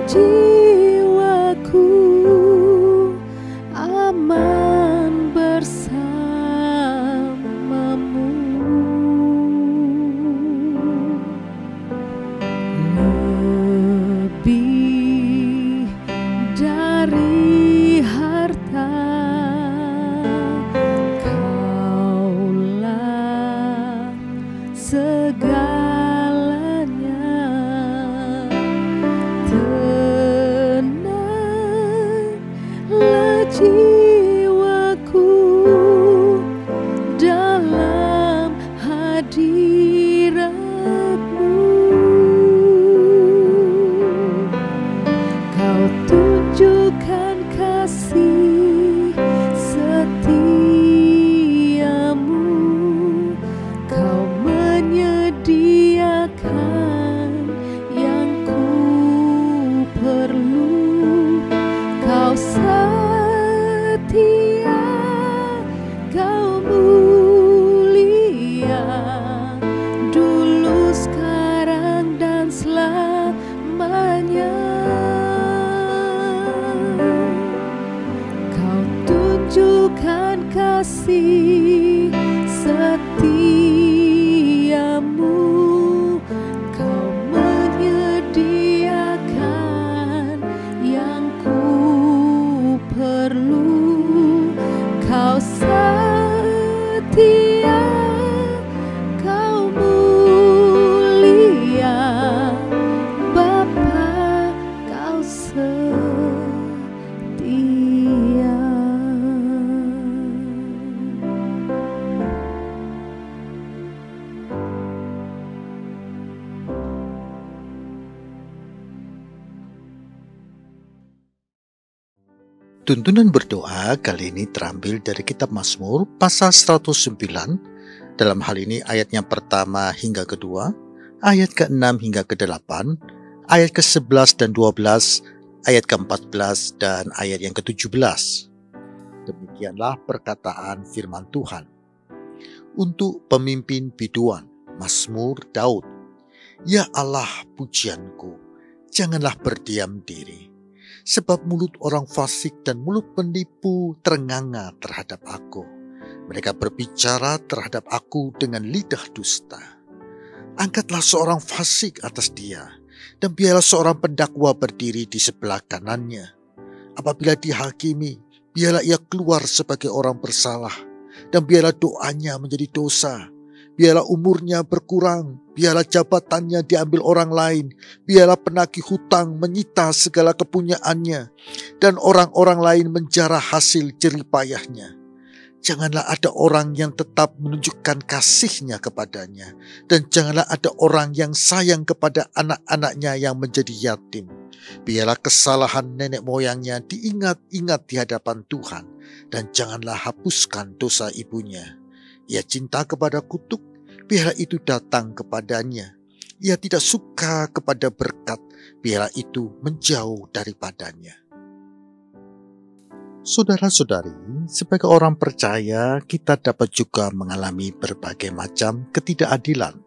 jiwaku aman bersamamu. Lebih dari harta, Kaulah segalanya. Tenanglah jiwaku dalam hadirat-Mu. Kau tunjukkan kasih setiamu, Kau menyediakan yang ku perlu. Kau setia, Kau mulia, dulu, sekarang, dan selamanya. Kau tunjukkan kasih setiamu, Kau menyediakan yang ku perlu. Kau setia, Kau mulia, Bapa, Kau setia. Tuntunan berdoa kali ini terambil dari kitab Mazmur pasal 109, dalam hal ini ayatnya pertama hingga kedua, ayat ke-6 hingga ke-8, ayat ke-11 dan 12, ayat ke-14 dan ayat yang ke-17. Demikianlah perkataan firman Tuhan. Untuk pemimpin biduan, Mazmur Daud. Ya Allah pujianku, janganlah berdiam diri. Sebab mulut orang fasik dan mulut penipu terenganga terhadap aku. Mereka berbicara terhadap aku dengan lidah dusta. Angkatlah seorang fasik atas dia, dan biarlah seorang pendakwa berdiri di sebelah kanannya. Apabila dihakimi, biarlah ia keluar sebagai orang bersalah, dan biarlah doanya menjadi dosa. Biarlah umurnya berkurang, biarlah jabatannya diambil orang lain, biarlah penagih hutang menyita segala kepunyaannya, dan orang-orang lain menjarah hasil jerih payahnya. Janganlah ada orang yang tetap menunjukkan kasihnya kepadanya, dan janganlah ada orang yang sayang kepada anak-anaknya yang menjadi yatim. Biarlah kesalahan nenek moyangnya diingat-ingat di hadapan Tuhan, dan janganlah hapuskan dosa ibunya. Ia cinta kepada kutuk, biarlah itu datang kepadanya. Ia tidak suka kepada berkat, biarlah itu menjauh daripadanya. Saudara-saudari, sebagai orang percaya, kita dapat juga mengalami berbagai macam ketidakadilan,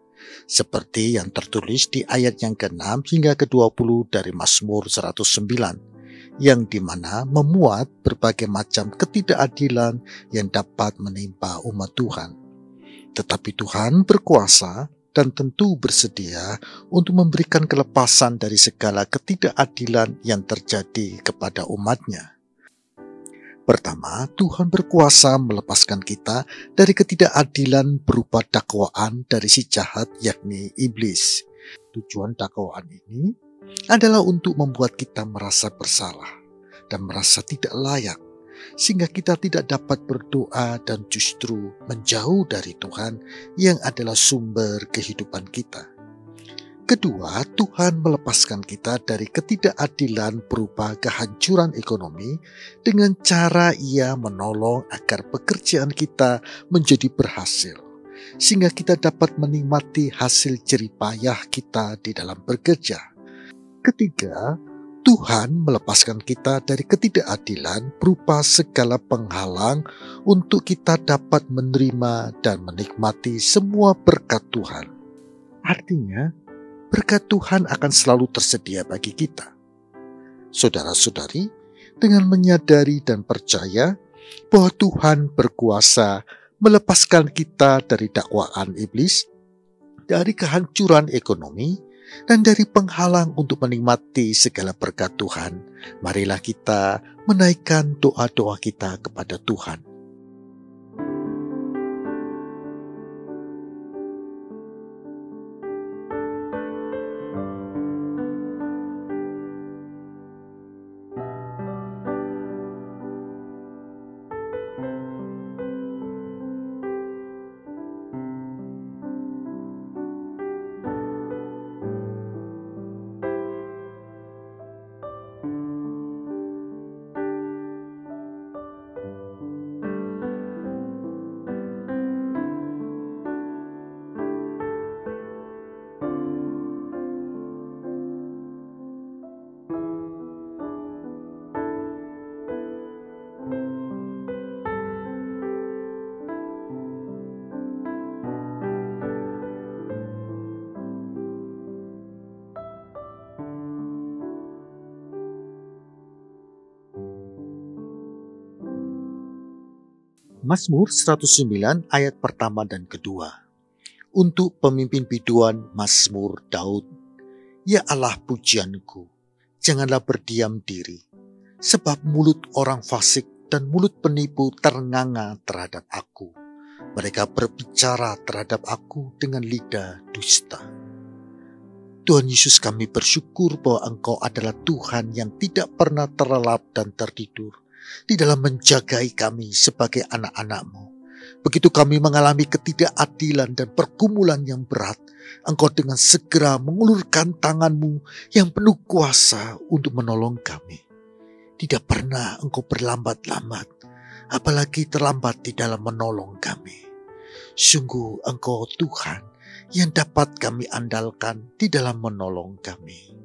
seperti yang tertulis di ayat yang ke-6 hingga ke-20 dari Mazmur 109, yang dimana memuat berbagai macam ketidakadilan yang dapat menimpa umat Tuhan. Tetapi Tuhan berkuasa dan tentu bersedia untuk memberikan kelepasan dari segala ketidakadilan yang terjadi kepada umat-Nya. Pertama, Tuhan berkuasa melepaskan kita dari ketidakadilan berupa dakwaan dari si jahat, yakni iblis. Tujuan dakwaan ini adalah untuk membuat kita merasa bersalah dan merasa tidak layak, sehingga kita tidak dapat berdoa dan justru menjauh dari Tuhan yang adalah sumber kehidupan kita. Kedua, Tuhan melepaskan kita dari ketidakadilan berupa kehancuran ekonomi dengan cara Ia menolong agar pekerjaan kita menjadi berhasil, sehingga kita dapat menikmati hasil jerih payah kita di dalam bekerja. Ketiga, Tuhan melepaskan kita dari ketidakadilan berupa segala penghalang untuk kita dapat menerima dan menikmati semua berkat Tuhan. Artinya, berkat Tuhan akan selalu tersedia bagi kita. Saudara-saudari, dengan menyadari dan percaya bahwa Tuhan berkuasa melepaskan kita dari dakwaan iblis, dari kehancuran ekonomi, dan dari penghalang untuk menikmati segala berkat Tuhan, marilah kita menaikkan doa-doa kita kepada Tuhan. Mazmur 109 ayat pertama dan kedua. Untuk pemimpin biduan Mazmur Daud. Ya Allah pujianku, janganlah berdiam diri, sebab mulut orang fasik dan mulut penipu ternganga terhadap aku. Mereka berbicara terhadap aku dengan lidah dusta. Tuhan Yesus, kami bersyukur bahwa Engkau adalah Tuhan yang tidak pernah terlelap dan tertidur di dalam menjagai kami sebagai anak-anak-Mu. Begitu kami mengalami ketidakadilan dan pergumulan yang berat, Engkau dengan segera mengulurkan tangan-Mu yang penuh kuasa untuk menolong kami. Tidak pernah Engkau berlambat-lambat, apalagi terlambat di dalam menolong kami. Sungguh Engkau Tuhan yang dapat kami andalkan di dalam menolong kami.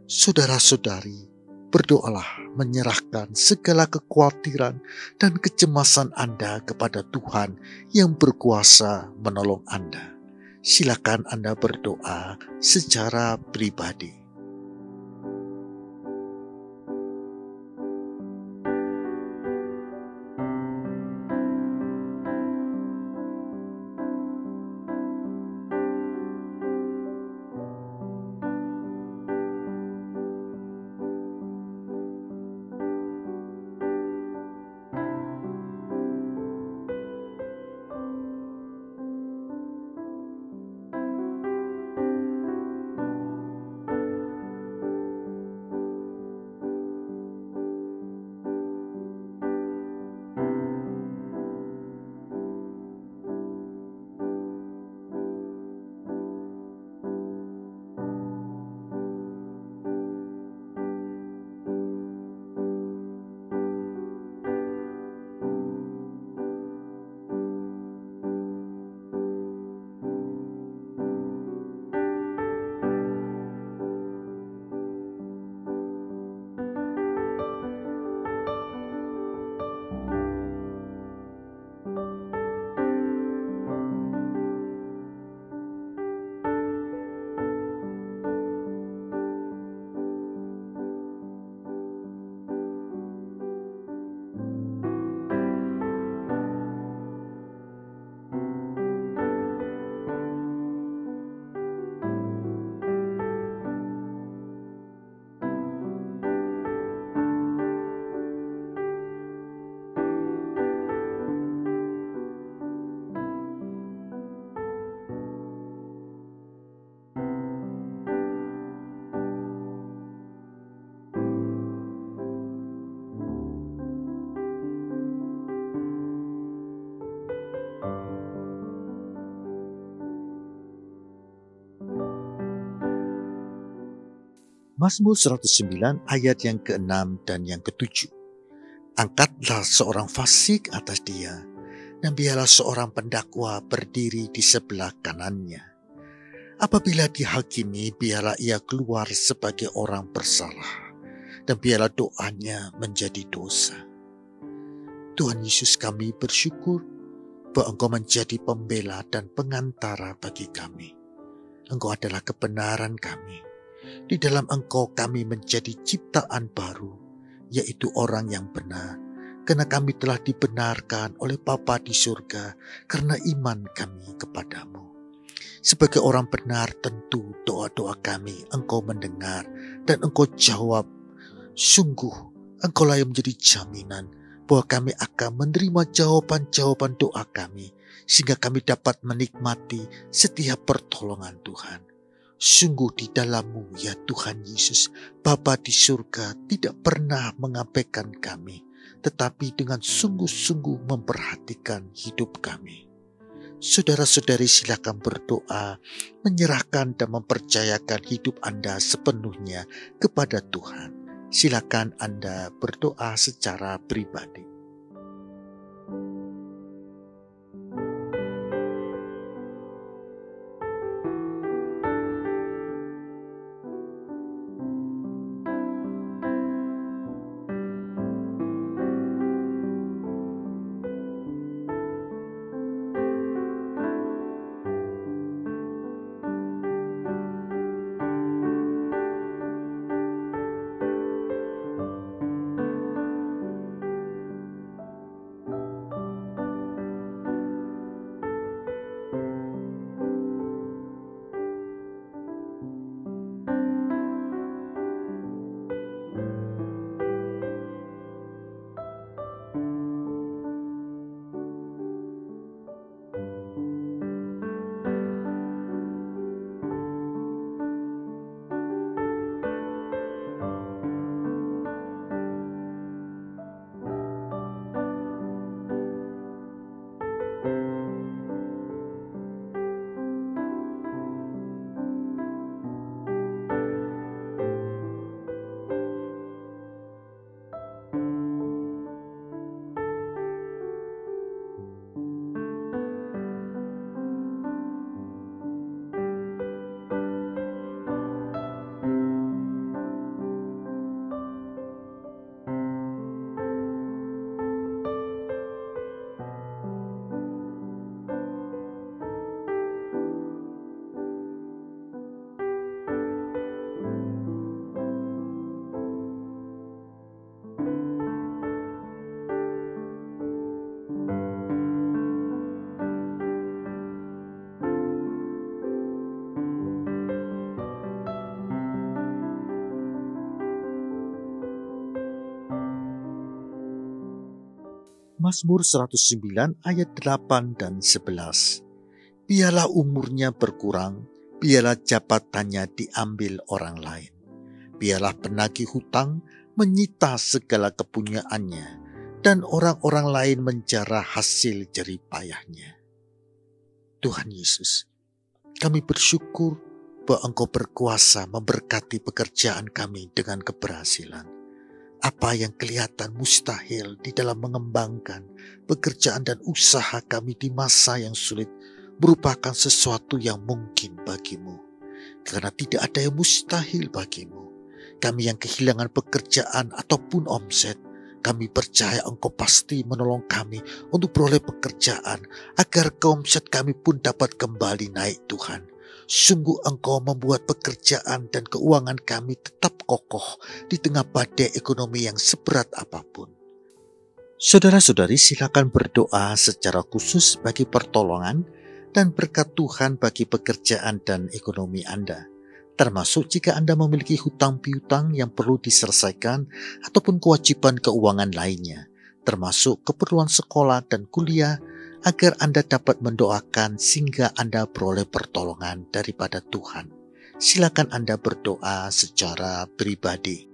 Saudara-saudari, berdoalah menyerahkan segala kekhawatiran dan kecemasan Anda kepada Tuhan yang berkuasa menolong Anda. Silakan Anda berdoa secara pribadi. Mazmur 109 ayat yang ke-6 dan yang ke-7. Angkatlah seorang fasik atas dia, dan biarlah seorang pendakwa berdiri di sebelah kanannya. Apabila dihakimi, biarlah ia keluar sebagai orang bersalah, dan biarlah doanya menjadi dosa. Tuhan Yesus, kami bersyukur bahwa Engkau menjadi pembela dan pengantara bagi kami. Engkau adalah kebenaran kami. Di dalam Engkau kami menjadi ciptaan baru, yaitu orang yang benar. Karena kami telah dibenarkan oleh Bapa di surga karena iman kami kepadamu. Sebagai orang benar, tentu doa-doa kami Engkau mendengar dan Engkau jawab. Sungguh Engkaulah yang menjadi jaminan bahwa kami akan menerima jawaban-jawaban doa kami, sehingga kami dapat menikmati setiap pertolongan Tuhan. Sungguh di dalam-Mu ya Tuhan Yesus, Bapa di surga tidak pernah mengabaikan kami, tetapi dengan sungguh-sungguh memperhatikan hidup kami. Saudara-saudari, silakan berdoa, menyerahkan dan mempercayakan hidup Anda sepenuhnya kepada Tuhan. Silakan Anda berdoa secara pribadi. Mazmur 109 ayat 8 dan 11. Biarlah umurnya berkurang, biarlah jabatannya diambil orang lain. Biarlah penagih hutang menyita segala kepunyaannya, dan orang-orang lain menjarah hasil jerih payahnya. Tuhan Yesus, kami bersyukur bahwa Engkau berkuasa memberkati pekerjaan kami dengan keberhasilan. Apa yang kelihatan mustahil di dalam mengembangkan pekerjaan dan usaha kami di masa yang sulit merupakan sesuatu yang mungkin bagimu. Karena tidak ada yang mustahil bagimu. Kami yang kehilangan pekerjaan ataupun omset, kami percaya Engkau pasti menolong kami untuk beroleh pekerjaan agar omset kami pun dapat kembali naik Tuhan. Sungguh Engkau membuat pekerjaan dan keuangan kami tetap kokoh di tengah badai ekonomi yang seberat apapun. Saudara-saudari, silakan berdoa secara khusus bagi pertolongan dan berkat Tuhan bagi pekerjaan dan ekonomi Anda. Termasuk jika Anda memiliki hutang piutang yang perlu diselesaikan ataupun kewajiban keuangan lainnya, termasuk keperluan sekolah dan kuliah, agar Anda dapat mendoakan sehingga Anda beroleh pertolongan daripada Tuhan. Silakan Anda berdoa secara pribadi.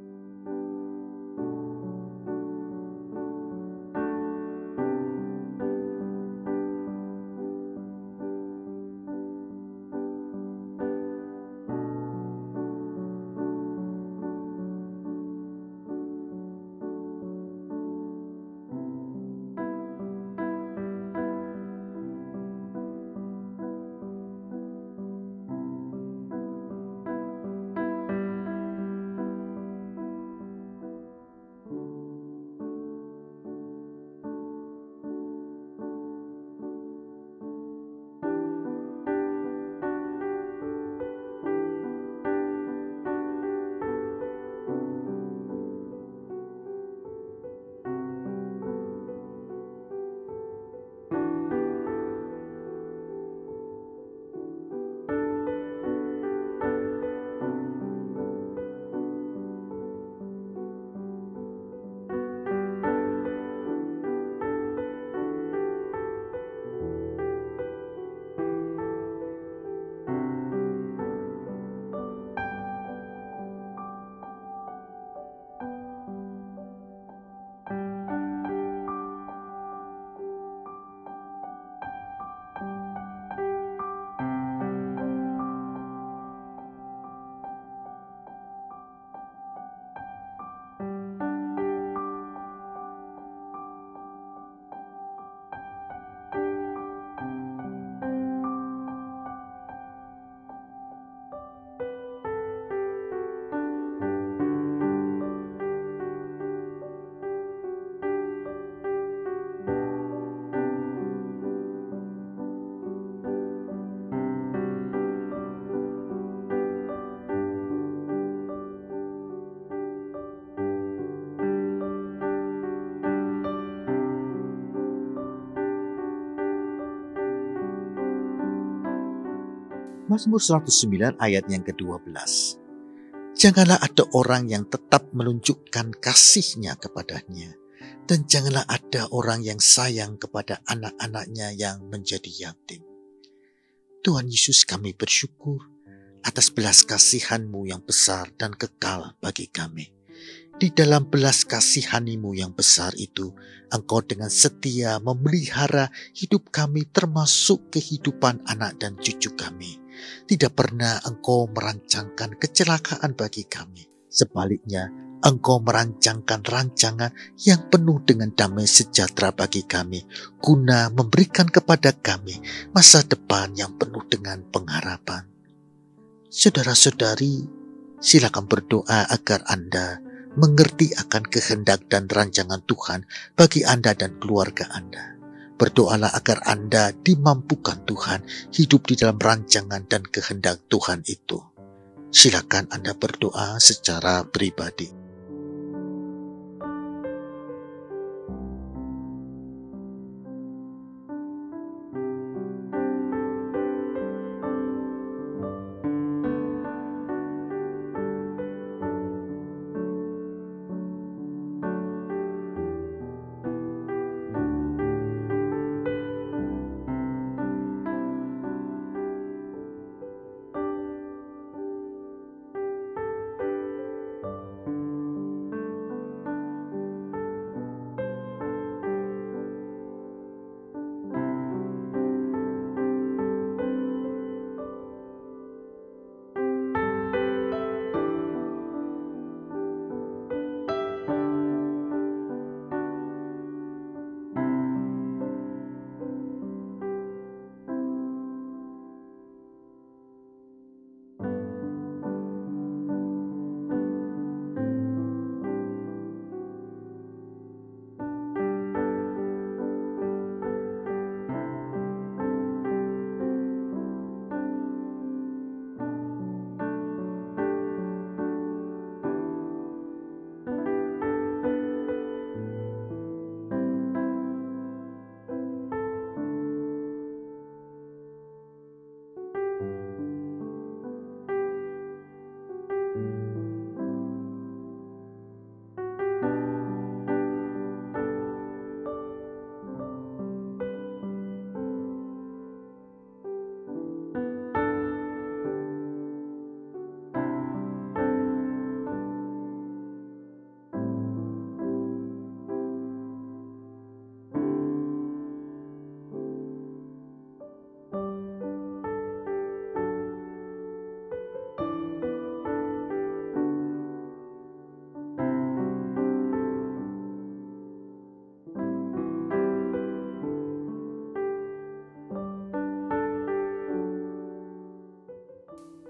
Mazmur 109 ayat yang ke-12. Janganlah ada orang yang tetap menunjukkan kasihnya kepadanya, dan janganlah ada orang yang sayang kepada anak-anaknya yang menjadi yatim. Tuhan Yesus, kami bersyukur atas belas kasihan-Mu yang besar dan kekal bagi kami. Di dalam belas kasihan-Mu yang besar itu, Engkau dengan setia memelihara hidup kami termasuk kehidupan anak dan cucu kami. Tidak pernah Engkau merancangkan kecelakaan bagi kami. Sebaliknya, Engkau merancangkan rancangan yang penuh dengan damai sejahtera bagi kami, guna memberikan kepada kami masa depan yang penuh dengan pengharapan. Saudara-saudari, silakan berdoa agar Anda mengerti akan kehendak dan rancangan Tuhan bagi Anda dan keluarga Anda. Berdoalah agar Anda dimampukan Tuhan hidup di dalam rancangan dan kehendak Tuhan itu. Silakan Anda berdoa secara pribadi.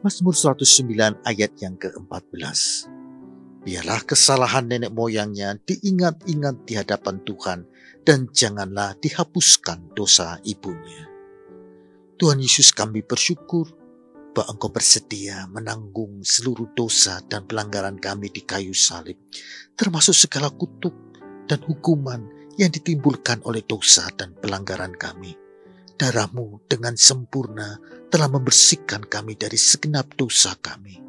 Mazmur 109 ayat yang ke-14. Biarlah kesalahan nenek moyangnya diingat-ingat di hadapan Tuhan, dan janganlah dihapuskan dosa ibunya. Tuhan Yesus, kami bersyukur bahwa Engkau bersedia menanggung seluruh dosa dan pelanggaran kami di kayu salib, termasuk segala kutuk dan hukuman yang ditimbulkan oleh dosa dan pelanggaran kami. Darah-Mu dengan sempurna telah membersihkan kami dari segenap dosa kami.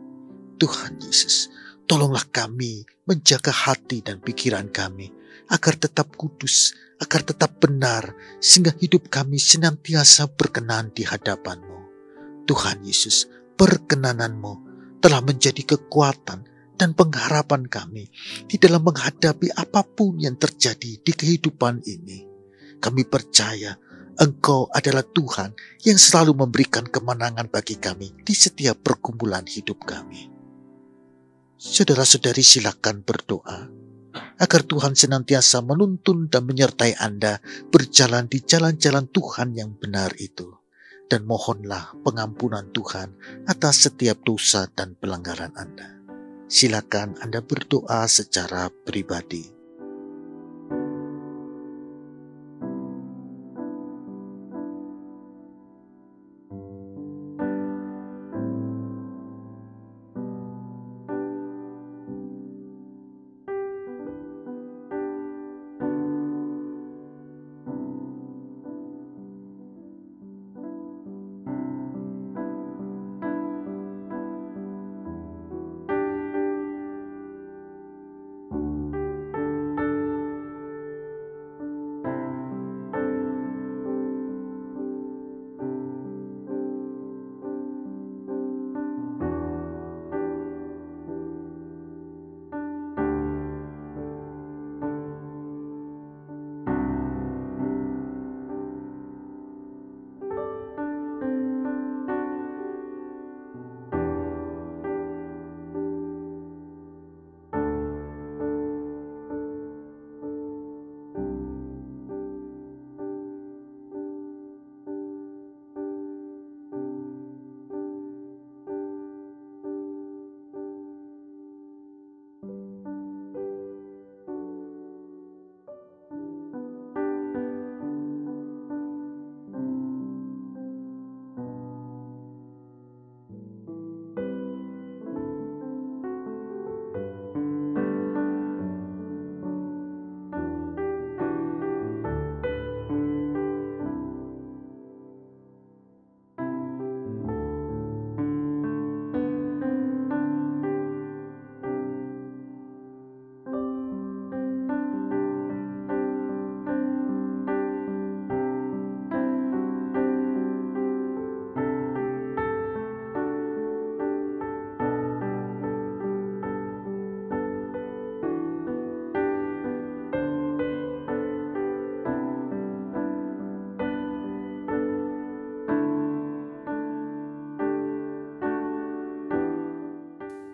Tuhan Yesus, tolonglah kami menjaga hati dan pikiran kami agar tetap kudus, agar tetap benar, sehingga hidup kami senantiasa berkenan di hadapan-Mu. Tuhan Yesus, perkenanan-Mu telah menjadi kekuatan dan pengharapan kami di dalam menghadapi apapun yang terjadi di kehidupan ini. Kami percaya Engkau adalah Tuhan yang selalu memberikan kemenangan bagi kami di setiap pergumulan hidup kami. Saudara-saudari, silakan berdoa agar Tuhan senantiasa menuntun dan menyertai Anda berjalan di jalan-jalan Tuhan yang benar itu. Dan mohonlah pengampunan Tuhan atas setiap dosa dan pelanggaran Anda. Silakan Anda berdoa secara pribadi.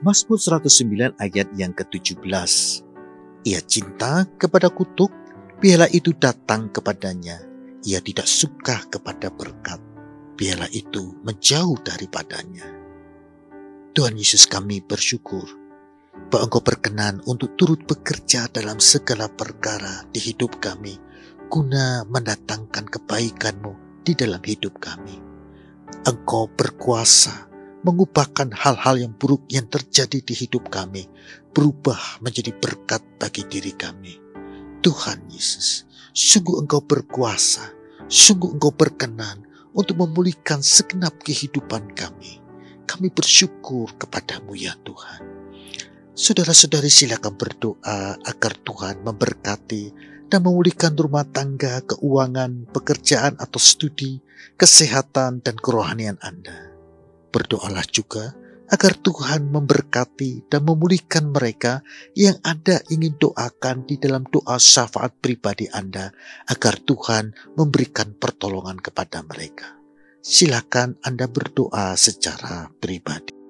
Mazmur 109 ayat yang ke-17. Ia cinta kepada kutuk, biarlah itu datang kepadanya. Ia tidak suka kepada berkat, biarlah itu menjauh daripadanya. Tuhan Yesus, kami bersyukur bahwa Engkau berkenan untuk turut bekerja dalam segala perkara di hidup kami, guna mendatangkan kebaikan-Mu di dalam hidup kami. Engkau berkuasa mengubahkan hal-hal yang buruk yang terjadi di hidup kami, berubah menjadi berkat bagi diri kami. Tuhan Yesus, sungguh Engkau berkuasa, sungguh Engkau berkenan untuk memulihkan segenap kehidupan kami. Kami bersyukur kepadamu ya Tuhan. Saudara-saudari, silakan berdoa agar Tuhan memberkati dan memulihkan rumah tangga, keuangan, pekerjaan atau studi, kesehatan dan kerohanian Anda. Berdoalah juga agar Tuhan memberkati dan memulihkan mereka yang Anda ingin doakan di dalam doa syafaat pribadi Anda, agar Tuhan memberikan pertolongan kepada mereka. Silakan Anda berdoa secara pribadi.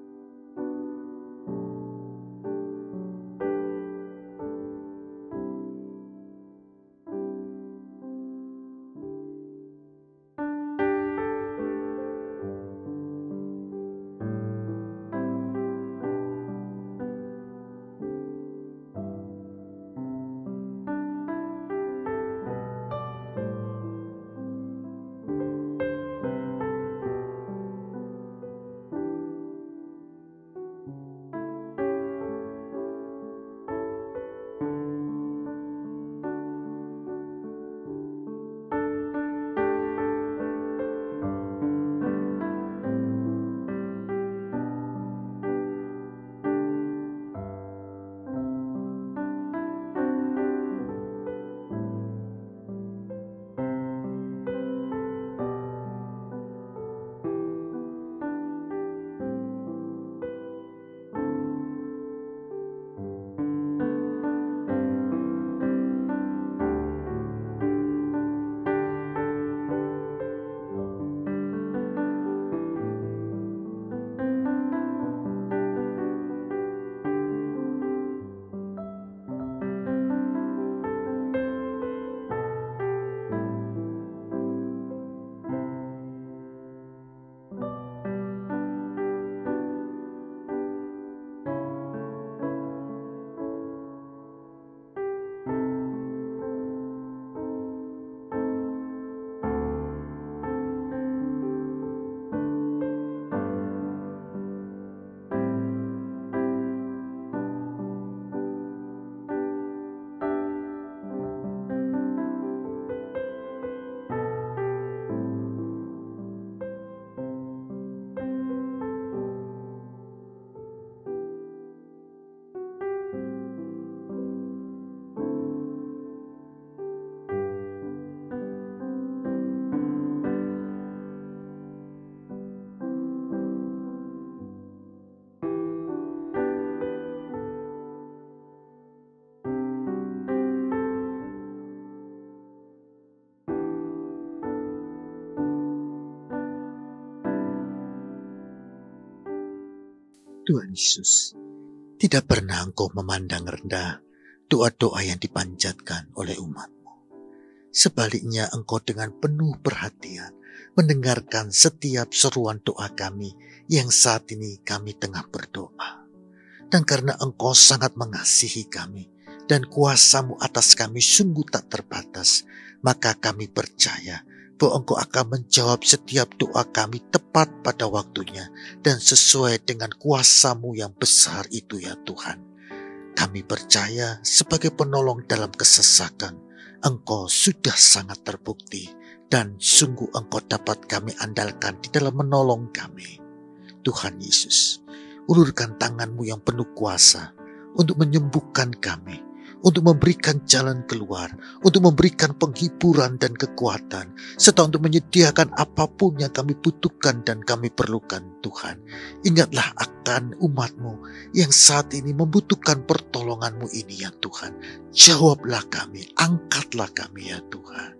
Tuhan Yesus, tidak pernah Engkau memandang rendah doa-doa yang dipanjatkan oleh umat-Mu. Sebaliknya Engkau dengan penuh perhatian mendengarkan setiap seruan doa kami yang saat ini kami tengah berdoa. Dan karena Engkau sangat mengasihi kami dan kuasa-Mu atas kami sungguh tak terbatas, maka kami percaya bahwa Engkau akan menjawab setiap doa kami tepat pada waktunya dan sesuai dengan kuasa-Mu yang besar itu ya Tuhan. Kami percaya sebagai penolong dalam kesesakan, Engkau sudah sangat terbukti dan sungguh Engkau dapat kami andalkan di dalam menolong kami. Tuhan Yesus, ulurkan tangan-Mu yang penuh kuasa untuk menyembuhkan kami, untuk memberikan jalan keluar, untuk memberikan penghiburan dan kekuatan, serta untuk menyediakan apapun yang kami butuhkan dan kami perlukan Tuhan. Ingatlah akan umat-Mu yang saat ini membutuhkan pertolongan-Mu ini ya Tuhan. Jawablah kami, angkatlah kami ya Tuhan.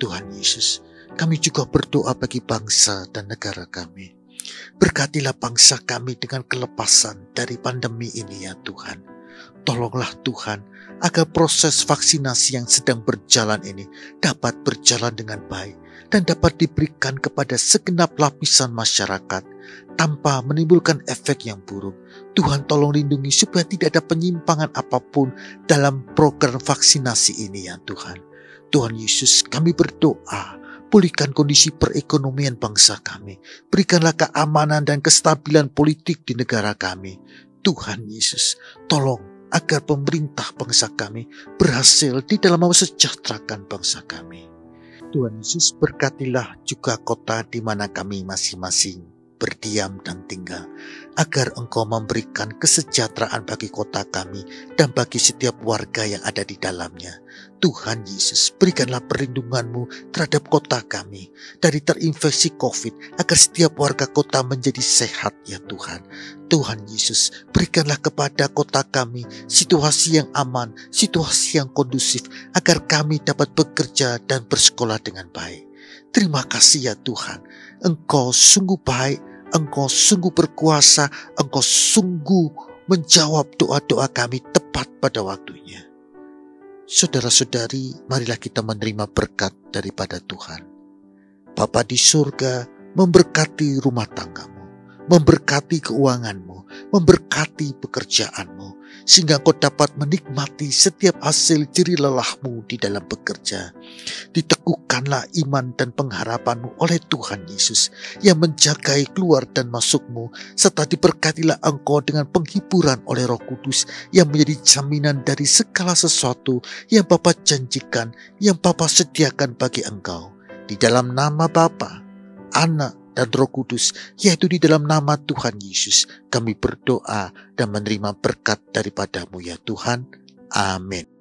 Tuhan Yesus, kami juga berdoa bagi bangsa dan negara kami. Berkatilah bangsa kami dengan kelepasan dari pandemi ini ya Tuhan. Tolonglah Tuhan, agar proses vaksinasi yang sedang berjalan ini dapat berjalan dengan baik dan dapat diberikan kepada segenap lapisan masyarakat tanpa menimbulkan efek yang buruk. Tuhan tolong lindungi supaya tidak ada penyimpangan apapun dalam program vaksinasi ini ya Tuhan. Tuhan Yesus, kami berdoa, pulihkan kondisi perekonomian bangsa kami. Berikanlah keamanan dan kestabilan politik di negara kami. Tuhan Yesus, tolong agar pemerintah bangsa kami berhasil di dalam mesejahterakan bangsa kami. Tuhan Yesus, berkatilah juga kota di mana kami masing-masing berdiam dan tinggal, agar Engkau memberikan kesejahteraan bagi kota kami dan bagi setiap warga yang ada di dalamnya. Tuhan Yesus, berikanlah perlindungan-Mu terhadap kota kami dari terinfeksi COVID, agar setiap warga kota menjadi sehat ya Tuhan. Tuhan Yesus, berikanlah kepada kota kami situasi yang aman, situasi yang kondusif, agar kami dapat bekerja dan bersekolah dengan baik. Terima kasih ya Tuhan, Engkau sungguh baik, Engkau sungguh berkuasa, Engkau sungguh menjawab doa-doa kami tepat pada waktunya. Saudara-saudari, marilah kita menerima berkat daripada Tuhan. Bapa di surga memberkati rumah tanggamu, memberkati keuanganmu, memberkati pekerjaanmu, sehingga kau dapat menikmati setiap hasil jerih lelahmu di dalam bekerja. Diteguhkanlah iman dan pengharapanmu oleh Tuhan Yesus yang menjagai keluar dan masukmu, serta diberkatilah engkau dengan penghiburan oleh Roh Kudus yang menjadi jaminan dari segala sesuatu yang Bapa janjikan, yang Bapa sediakan bagi engkau. Di dalam nama Bapa, Anak, dan Roh Kudus, yaitu di dalam nama Tuhan Yesus, kami berdoa dan menerima berkat daripada-Mu ya Tuhan. Amin.